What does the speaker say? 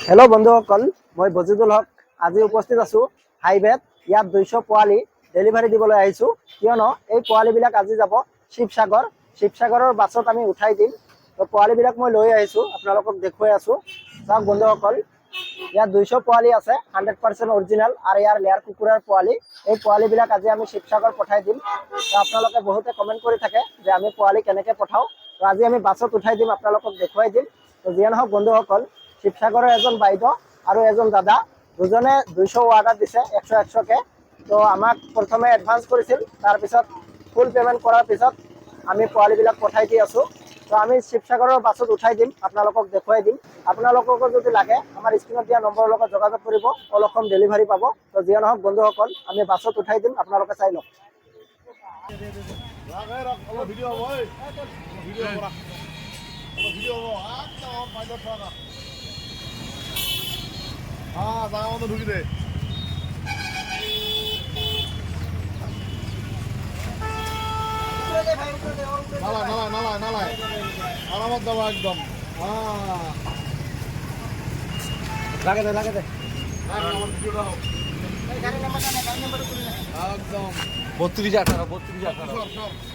Hello' বন্ধুসকল, মই বজিদুল হক আজি উপস্থিত আছো হাইৱেত। ইয়াত 200 পোৱালি ডেলিভাৰী দিবলৈ আহিছোঁ, কিয়নো এই পোৱালিবিলাক আজি যাব শিৱসাগৰৰ বাছত আমি উঠাই দিম। তো পোৱালিবিলাক মই লৈ আহিছোঁ, আপোনালোকক দেখুৱাই আছোঁ। চাওক বন্ধুসকল, ইয়াত 200 পোৱালি আছে, 100% অৰিজিনেল আৰু ইয়াৰ লেয়াৰ কুকুৰাৰ পোৱালি। এই পোৱালিবিলাক আজি আমি শিৱসাগৰ পঠাই দিম। তো আপোনালোকে বহুতে কমেণ্ট কৰি থাকে যে আমি পোৱালি কেনেকৈ পঠাওঁ। তো আজি আমি বাছত উঠাই দিম, আপোনালোকক দেখুৱাই দিম। তো যিয়ে নহওক বন্ধুসকল, শিৱসাগৰৰ এজন বাইদেউ আৰু এজন দাদা দুজনে 200 অৰ্ডাৰ দিছে, 100কে। তো আমাক প্ৰথমে এডভান্স কৰিছিল, তাৰপিছত ফুল পে'মেণ্ট কৰাৰ পিছত আমি পোৱালিবিলাক পঠাই দি আছোঁ। তো আমি শিৱসাগৰৰ বাছত উঠাই দিম, আপোনালোকক দেখুৱাই দিম। আপোনালোককো যদি লাগে আমাৰ স্ক্ৰীণত দিয়া নম্বৰৰ লগত যোগাযোগ কৰিব, অল অসম ডেলিভাৰী পাব। তো যিয়ে নহওক বন্ধুসকল, আমি বাছত উঠাই দিম, আপোনালোকে চাই লওক। ঢুকি দে নালায় আরামত দেওয়া একদম। লাগে দে একদম 32 18